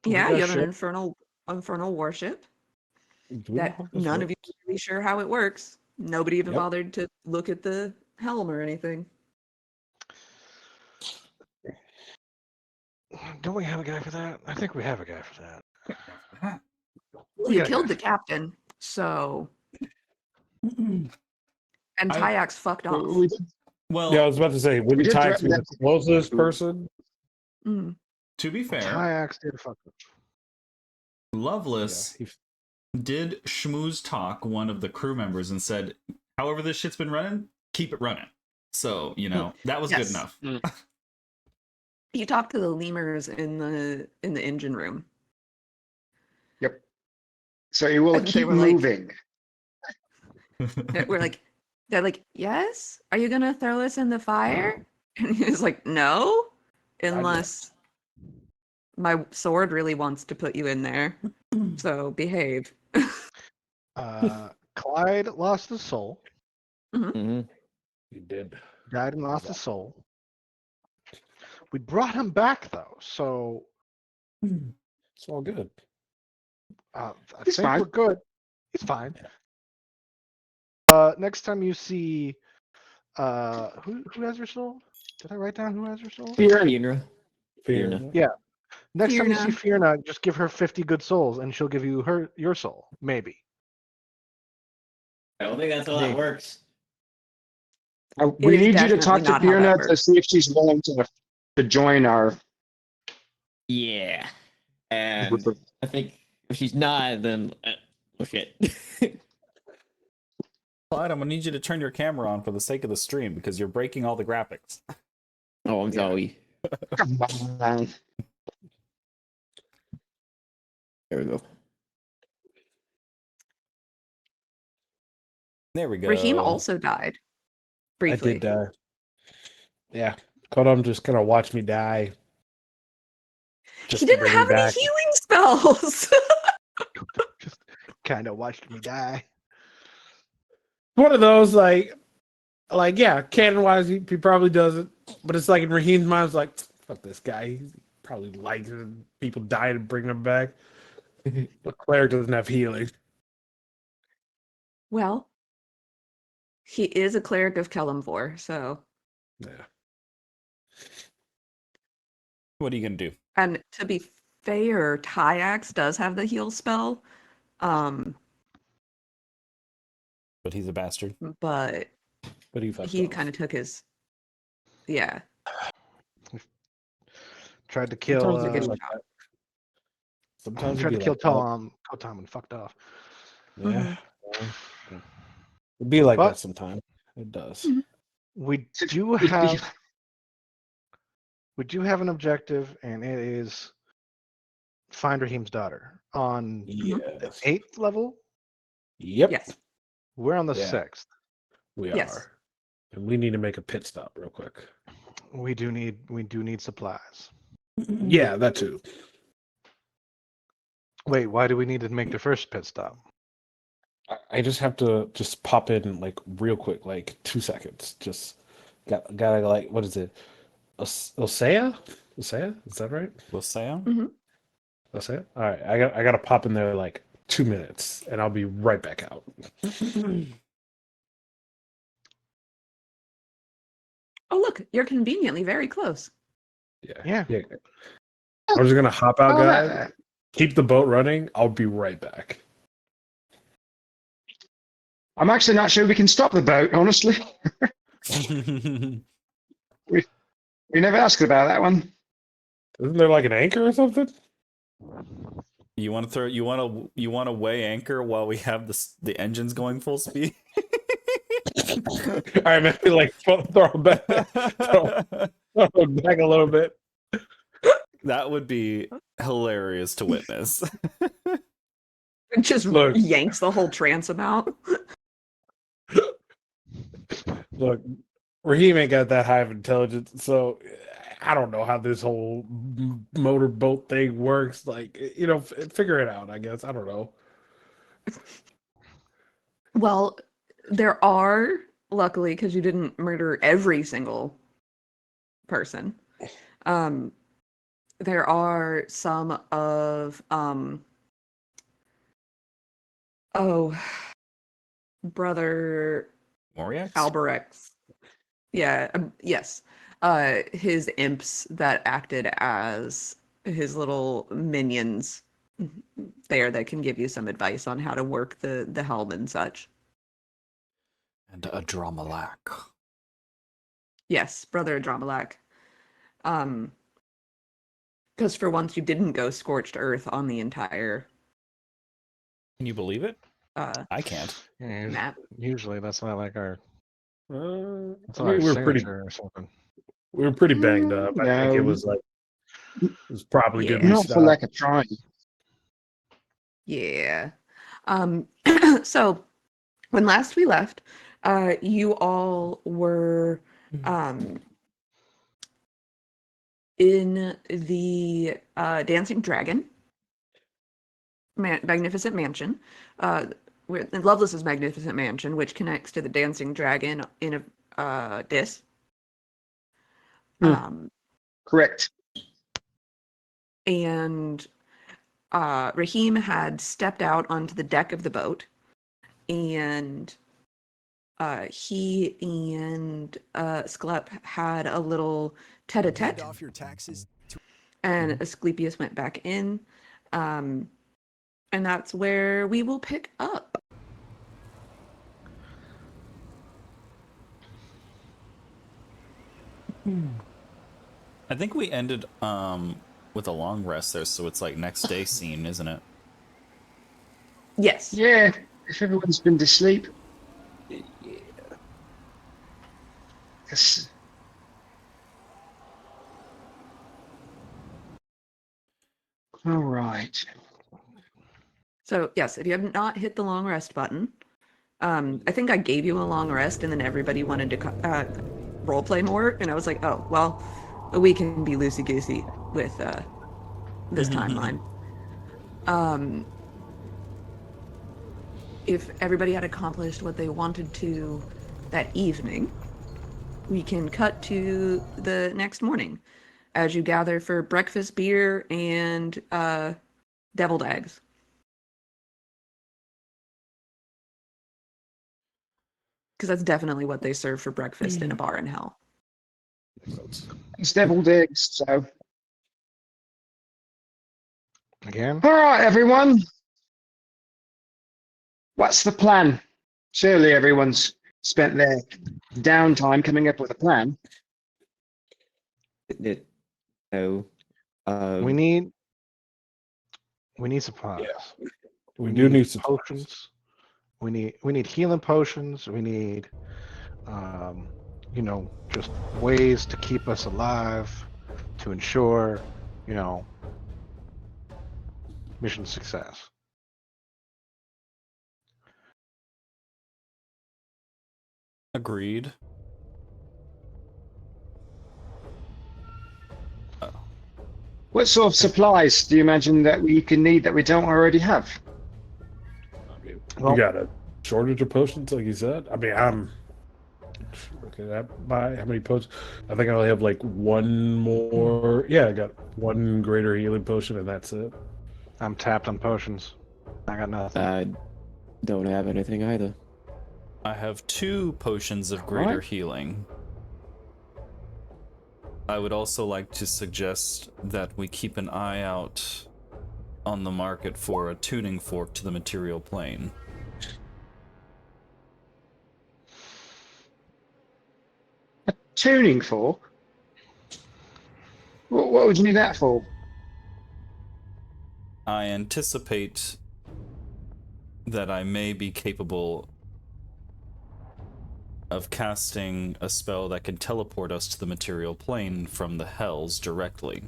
Yeah, got you have an ship. infernal warship Do we know that how this none of you works? are really sure how it works. Nobody even Yep. bothered to look at the helm or anything. Don't we have a guy for that? I think we have a guy for that. Well, We you got a killed guy the captain, so and I- Tyax fucked off. We did, Well, yeah, I was about to say, when We did Tyx threaten was them. the closest person, Mm. to be fair, Tyax did fuck up. Loveless yeah, did schmooze talk one of the crew members and said, however this shit's been running, keep it running. So, that was Yes. good enough. He talked to the lemurs in the engine room. Yep. So it will And they keep were like- moving. They're like, yes? Are you gonna throw us in the fire? And he was like, no, unless my sword really wants to put you in there. So behave. Clyde lost his soul. he did. Died and lost his soul. We brought him back though, so It's all good. I He's think fine. we're good. He's fine. Next time you see, who has your soul? Did I write down who has your soul? Fiona. Fear. Yeah. Next time you see Fiona. Fiona, just give her 50 good souls, and she'll give you your soul. Maybe. I don't think that's how that works. We is need you to definitely talk to not how that Fiona to works. see if she's willing to join our. Yeah. And I think if she's not, then oh shit. Clyde, I'm gonna need you to turn your camera on for the sake of the stream because you're breaking all the graphics. Oh, I'm sorry. Come on. There we go. There we go. Raheem also died. Briefly. I did die. Yeah. Kodam just kind of watched me die. Just He to didn't bring me have any back. healing spells. Just kind of watched me die. One of those, like yeah, canon wise, he probably doesn't. But it's like in Raheem's mind, it's like, fuck this guy. He probably likes it. People dying and bring him back. But Claire doesn't have healing. Well, he is a cleric of Kelemvor, so. Yeah. What are you gonna do? And to be fair, Tyax does have the heal spell. But he's a bastard. But But he fucked he off. kind of took his. Yeah. Tried to kill. Sometimes it good be like job. that. Sometimes Tried it'd to be kill like that. Kotam and fucked off. Yeah. It'd be like But- that sometimes. It does. Mhm. We do have an objective, and it is find Raheem's daughter on the Yes. 8th level. Yep. Yes. We're on the Yeah. 6th. We Yes. are. And we need to make a pit stop real quick. We do need supplies. Yeah, that too. Wait, why do we need to make the first pit stop? I just have to just pop in like real quick, like 2 seconds. Just gotta like, what is it? Osea? Osea? Is that right? Lucia? Osea? All right. I gotta pop in there like 2 minutes, and I'll be right back out. Oh, look, you're conveniently very close. Yeah. I'm just gonna hop out, Oh, guys. Keep the boat running. I'll be right back. I'm actually not sure we can stop the boat, honestly. We never asked about that one. Isn't there like an anchor or something? You want to weigh anchor while we have the engines going full speed? All right, maybe like throw it back, throw it back a little bit. That would be hilarious to witness. It just Look. yanks the whole transom out. Look, Raheem ain't got that high of intelligence, so I don't know how this whole motorboat thing works. Like, figure it out, I guess. I don't know. Well, there are, luckily, because you didn't murder every single person, there are some of oh, brother Moriax? Alberex. Yeah, yes. His imps that acted as his little minions there that can give you some advice on how to work the helm and such. And a Dromalak. Yes, brother Adramalak. Because for once you didn't go scorched earth on the entire Can you believe it? uh I can't. Yeah, map. usually that's not like our I that's not mean, our we were pretty signature or something. banged up. I think it No, was like it was probably good we Yeah. not for stopped. lack of trying. Yeah. Um so when last we left, you all were in the Dancing Dragon Magnificent Mansion, Loveless's Magnificent Mansion, which connects to the Dancing Dragon in a disc. Hmm. Correct. And Raheem had stepped out onto the deck of the boat, and he and Sklep had a little tete-a-tete, Off your taxes. and Asclepius went back in, and that's where we will pick up. I think we ended with a long rest there, so it's like next day scene, isn't it? Yes. Yeah, if everyone's been to sleep. Yes. All right. So yes, if you have not hit the long rest button, I think I gave you a long rest, and then everybody wanted to role play more, and I was like, oh well, we can be loosey goosey with this timeline. If everybody had accomplished what they wanted to that evening, we can cut to the next morning as you gather for breakfast, beer, and deviled eggs. Because that's definitely what they serve for breakfast in a bar in hell. It's deviled eggs, so. Again? All right, everyone. What's the plan? Surely everyone's spent their downtime coming up with a plan. No. We need supplies. We do need some potions. We need healing potions. We need just ways to keep us alive, to ensure, mission success. Agreed. What sort of supplies do you imagine that we can need that we don't already have? Well- You got a shortage of potions, like you said. I mean, I'm looking at how many potions. I think I only have like one more. Yeah, I got one greater healing potion, and that's it. I'm tapped on potions. I got nothing. I don't have anything either. I have 2 potions of greater Alright. healing. I would also like to suggest that we keep an eye out on the market for a tuning fork to the material plane. A tuning fork? What would you need that for? I anticipate that I may be capable of casting a spell that can teleport us to the material plane from the hells directly.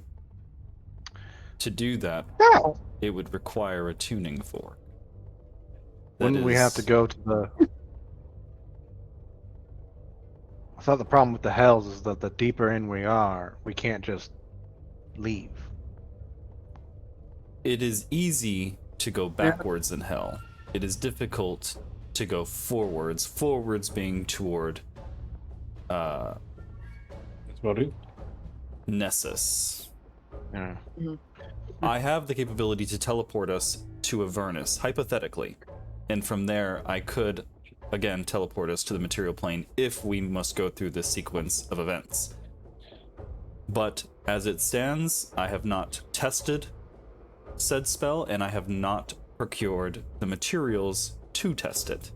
To do that, Oh, it would require a tuning fork. Wouldn't we have to go to the... I thought the problem with the hells is that the deeper in we are, we can't just leave. It is easy to go backwards in hell. It is difficult to go forwards. Forwards being toward That's about it. Nessus. Yeah. I have the capability to teleport us to Avernus, hypothetically. And from there, I could, again, teleport us to the material plane if we must go through this sequence of events. But as it stands, I have not tested said spell, and I have not procured the materials to test it.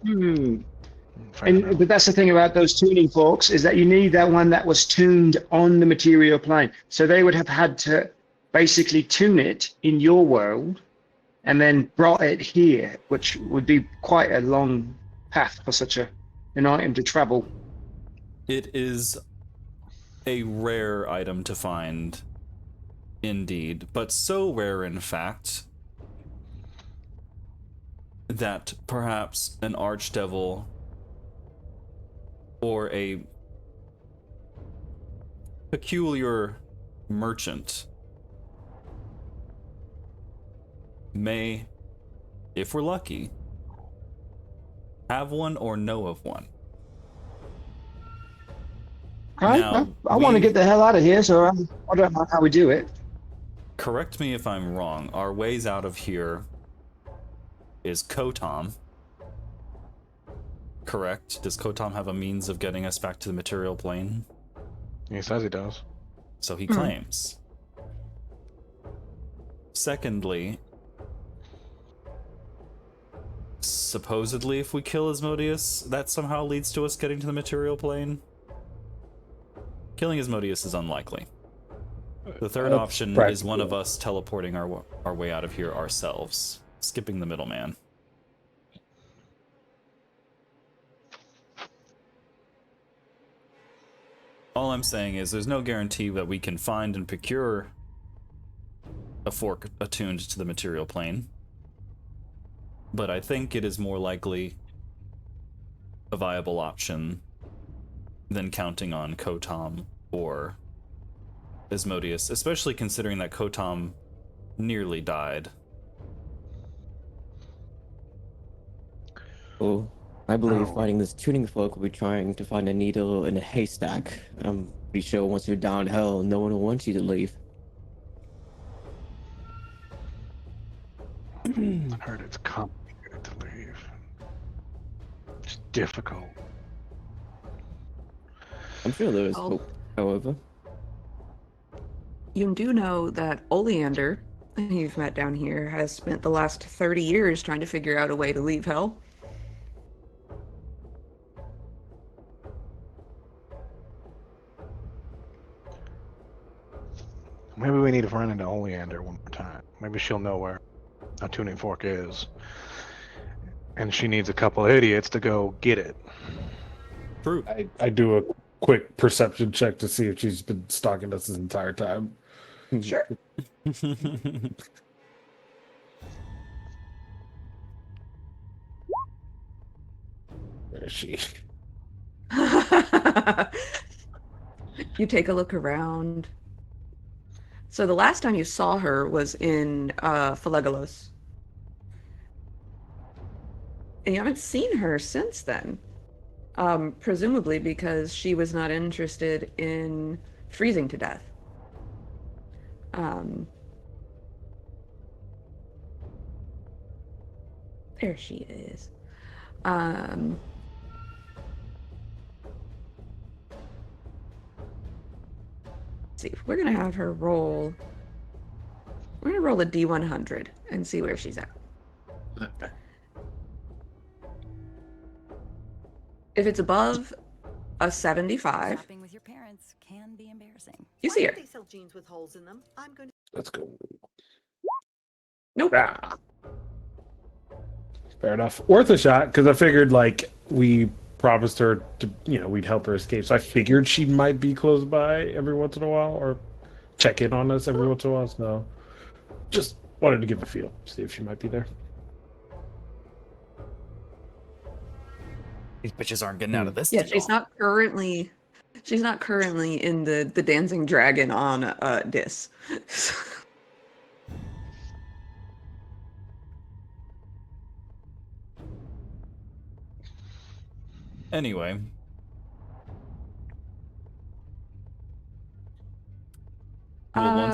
Fair enough. But that's the thing about those tuning forks, is that you need that one that was tuned on the material plane. So they would have had to basically tune it in your world and then brought it here, which would be quite a long path for such an item to travel. It is a rare item to find, indeed, but so rare, in fact, that perhaps an archdevil or a peculiar merchant may, if we're lucky, have one or know of one. Now, I want to get the hell out of here, so I don't know how we do it. Correct me if I'm wrong. Our ways out of here is Kotom. Correct? Does Kotom have a means of getting us back to the material plane? He says he does. So he claims. Secondly, supposedly if we kill Asmodeus, that somehow leads to us getting to the material plane. Killing Asmodeus is unlikely. The third option is one of us teleporting our way out of here ourselves, skipping the middleman. All I'm saying is there's no guarantee that we can find and procure a fork attuned to the material plane. But I think it is more likely a viable option than counting on Kotom or Asmodeus, especially considering that Kotom nearly died. Well, I believe finding this tuning fork will be trying to find a needle in a haystack. I'm pretty sure once you're down hell, no one will want you to leave. I heard it's complicated to leave. It's difficult. I'm sure there is Oh. hope, however. You do know that Oleander, who you've met down here, has spent the last 30 years trying to figure out a way to leave hell. Maybe we need to run into Oleander one more time. Maybe she'll know where a tuning fork is. And she needs a couple idiots to go get it. True. I do a quick perception check to see if she's been stalking us this entire time. Sure. Where is she? You take a look around. So the last time you saw her was in Phalegolos. And you haven't seen her since then. Presumably because she was not interested in freezing to death. There she is. Let's see, we're gonna have her roll. We're gonna roll a D100 and see where she's at. If it's above a 75, Shopping with your parents can be embarrassing. you see Why her. do they sell jeans with holes in them? I'm going to. Let's go. Nope. Ah. Fair enough. Worth a shot, because I figured, like, we promised her to, we'd help her escape. So I figured she might be close by every once in a while, or check in on us every once in a while. So just wanted to give a feel, see if she might be there. These bitches aren't getting out of this. Yeah, deal. she's not currently in the dancing dragon on Dis. Anyway.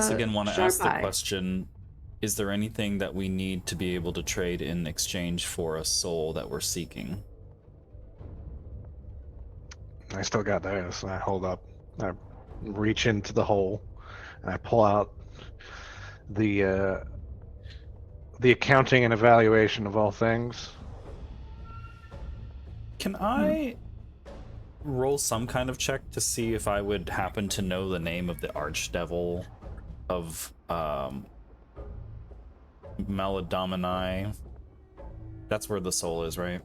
once again want to ask the Sharpeye. question, is there anything that we need to be able to trade in exchange for a soul that we're seeking? I still got this. I hold up. I reach into the hole, and I pull out the accounting and evaluation of all things. Can I roll some kind of check to see if I would happen to know the name of the archdevil of Maladomini? That's where the soul is, right?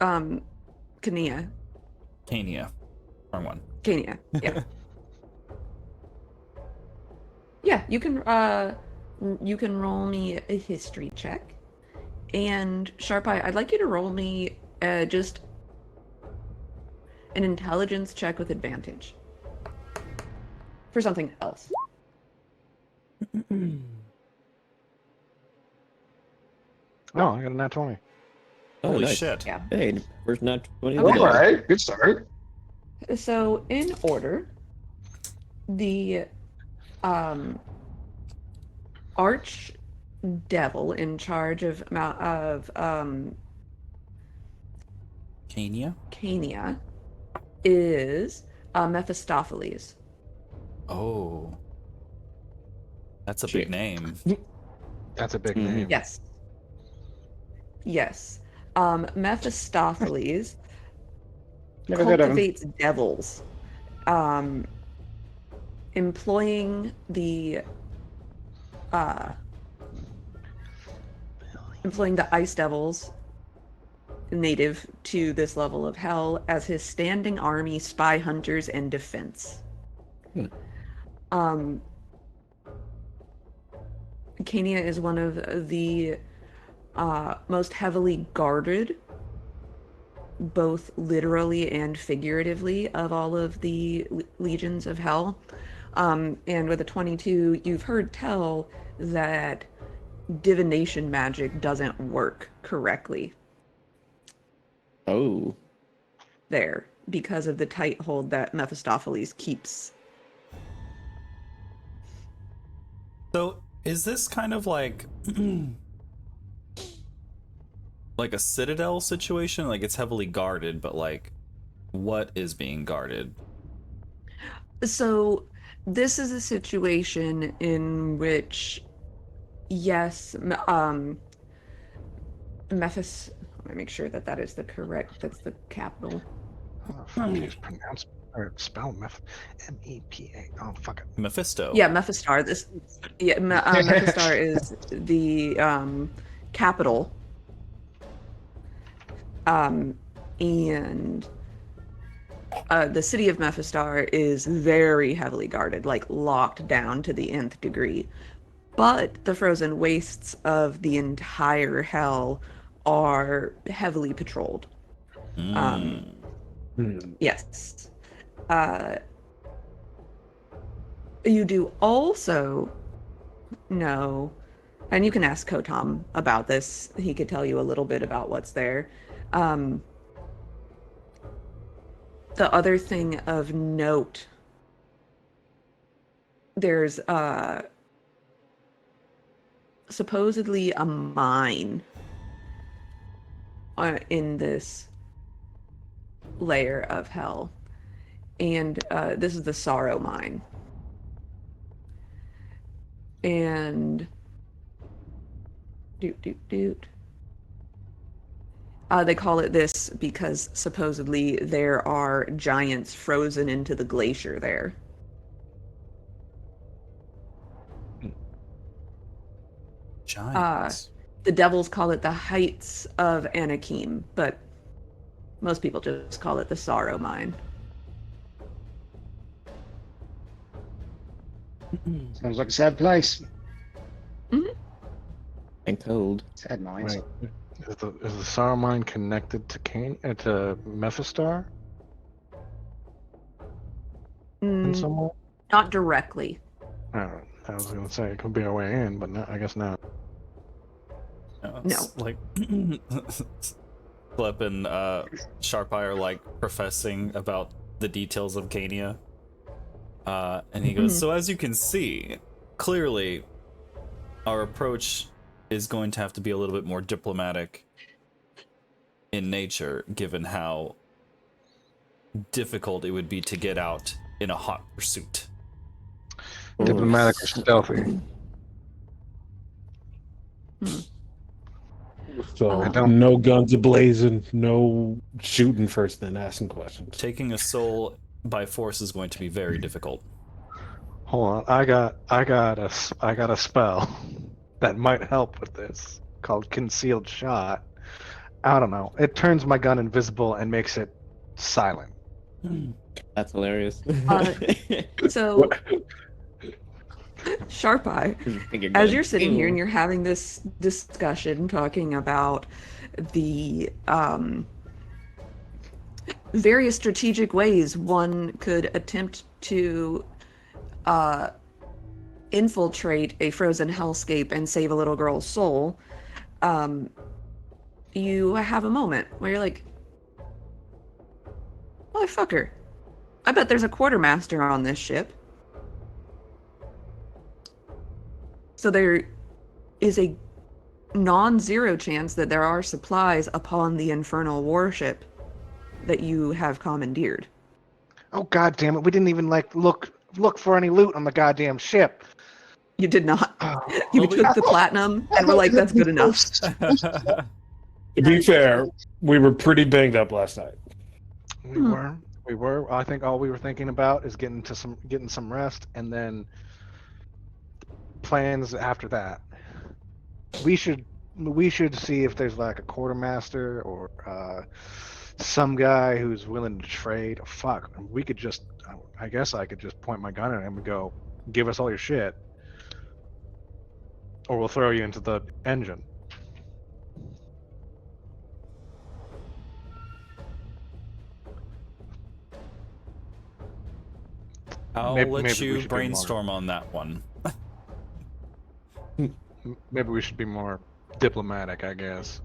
Kania. Cania. Wrong one. Kania. Yeah. Yeah, you can roll me a history check. And Sharpeye, I'd like you to roll me just an intelligence check with advantage. For something else. Oh, I got a nat 20. Oh, Holy nice. shit. Yeah. Hey, first nat 20 of Okay. the All day. right, good start. So in order, the arch devil in charge of Cania? Cania is Mephistopheles. Oh. That's a Shit. big name. That's a big Mhm. name. Yes. Yes. Mephistopheles Never heard of him. cultivates devils, employing the ice devils native to this level of hell as his standing army, spy hunters, and defense. Cania is one of the most heavily guarded, both literally and figuratively, of all of the legions of hell. And with a 22, you've heard tell that divination magic doesn't work correctly Oh. there because of the tight hold that Mephistopheles keeps. So, is this kind of like like a citadel situation? Like it's heavily guarded, but like what is being guarded? So this is a situation in which, yes, Mephis. Let me make sure that that is the correct. That's the capital. How the fuck do you pronounce or spell MEPA? Oh, fuck it. Mephisto. Yeah, Mephistar. Mephistar is the capital. And the city of Mephistar is very heavily guarded, like locked down to the nth degree. But the frozen wastes of the entire hell are heavily patrolled. Yes. You do also know, and you can ask Kotam about this. He could tell you a little bit about what's there. The other thing of note, there's supposedly a mine in this layer of hell, and this is the Sorrow Mine. And they call it this because supposedly there are giants frozen into the glacier there. Giants. The devils call it the Heights of Anakim, but most people just call it the Sorrow Mine. Sounds like a sad place. And cold. Sad mines. Wait, is the Sorrow Mine connected to to Mephistar in some way? Not directly. I was gonna say it could be a way in, but I guess not. No. Like Flip and Sharpeye are like professing about the details of Cania. And he goes, so as you can see, clearly our approach is going to have to be a little bit more diplomatic in nature, given how difficult it would be to get out in a hot pursuit. Diplomatic or stealthy. So don't- no guns ablazing, no shooting first, then asking questions. Taking a soul by force is going to be very difficult. Hold on, I got a spell that might help with this called concealed shot. I don't know. It turns my gun invisible and makes it silent. That's hilarious. So, Sharp Eye, as you're sitting here and you're having this discussion talking about the various strategic ways one could attempt to infiltrate a frozen hellscape and save a little girl's soul, you have a moment where you're like, motherfucker, I bet there's a quartermaster on this ship. So there is a non-zero chance that there are supplies upon the infernal warship that you have commandeered. Oh god damn it! We didn't even look for any loot on the goddamn ship. You did not. Oh. You took the platinum and were like, that's good enough. To be fair, we were pretty banged up last night. We were. I think all we were thinking about is getting some rest, and then plans after that. We should see if there's like a quartermaster or some guy who's willing to trade. Fuck, we could just. I guess I could just point my gun at him and go, "Give us all your shit, or we'll throw you into the engine." I'll Maybe let we you should be more- brainstorm on that one. Maybe we should be more diplomatic, I guess.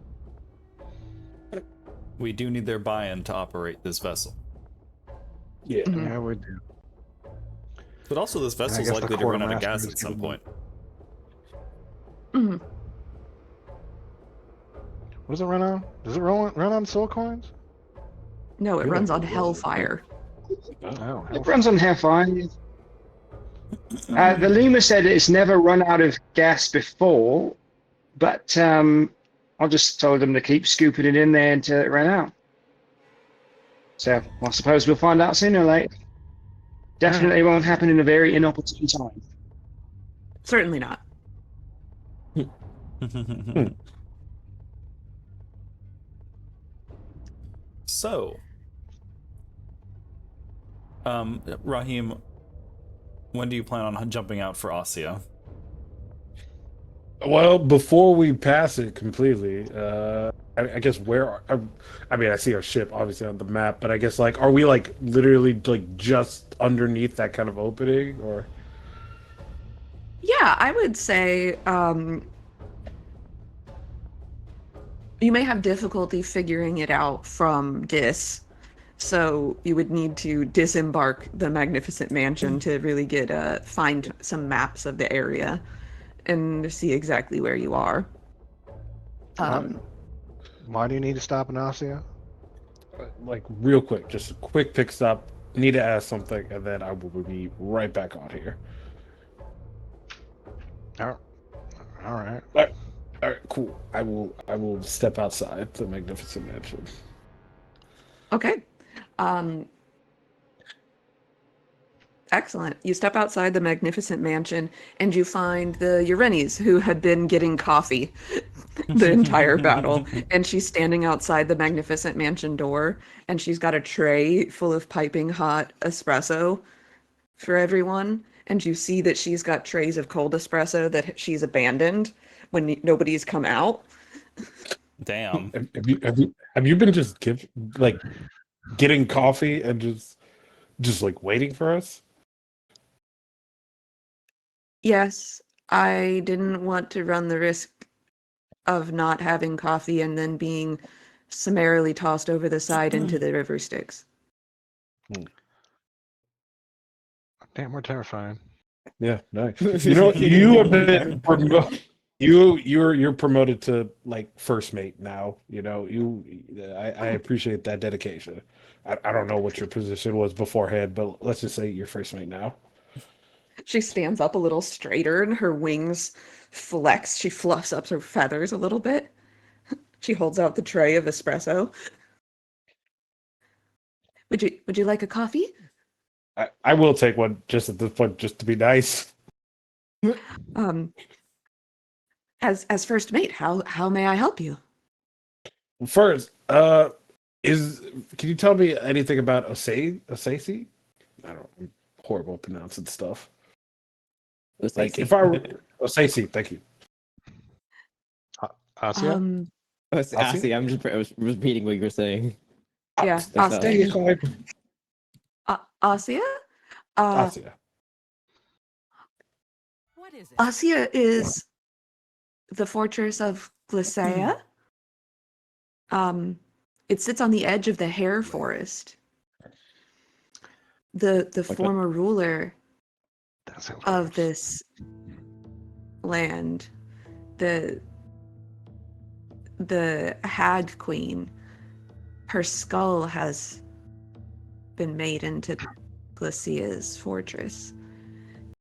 We do need their buy-in to operate this vessel. Yeah. Yeah, we do. But also, this vessel's guess the likely to run out of quartermaster gas is at some gonna point. Mhm. What does it run on? Does it run on soul coins? No, it Yeah, runs on it will. hellfire. Oh, It runs on Hellfire. The lemur said it's never run out of gas before, but I just told them to keep scooping it in there until it ran out. So I suppose we'll find out sooner or later. Definitely won't happen in a very inopportune time. Certainly not. So, Raheem, when do you plan on jumping out for Ossia? Well, before we pass it completely, I guess I mean, I see our ship obviously on the map, but I guess like, are we like literally like just underneath that kind of opening, or? Yeah, I would say you may have difficulty figuring it out from Dis, so you would need to disembark the Magnificent Mansion to really get find some maps of the area and see exactly where you are. Why do you need to stop in Ossia? Like real quick, just a quick pick stop. Need to ask something, and then I will be right back on here. All right. All right, cool. I will step outside the Magnificent Mansion. Okay. Excellent. You step outside the Magnificent Mansion and you find the Urenes, who had been getting coffee the entire battle. And she's standing outside the Magnificent Mansion door, and she's got a tray full of piping hot espresso for everyone. And you see that she's got trays of cold espresso that she's abandoned when nobody's come out. Damn. Have you been just getting coffee and just like waiting for us? Yes, I didn't want to run the risk of not having coffee and then being summarily tossed over the side into the river Styx. Damn, we're terrifying. Yeah, nice. You know, you have been you're promoted to like first mate now. You know, I appreciate that dedication. I don't know what your position was beforehand, but let's just say you're first mate now. She stands up a little straighter and her wings flex. She fluffs up her feathers a little bit. She holds out the tray of espresso. Would you like a coffee? I will take one just at this point, just to be nice. Um, as first mate, how may I help you? First, can you tell me anything about Osaisi? I don't. I'm horrible at pronouncing stuff. Like if I were Osaisi, thank you. Asia? Assi, I was repeating what you were saying. Yeah, That's Asta. Asia? Asia. What is it? Asia is the fortress of Glacea. It sits on the edge of the hair forest. The former ruler That sounds of gross. this land, the Hag Queen, her skull has been made into Glacea's fortress.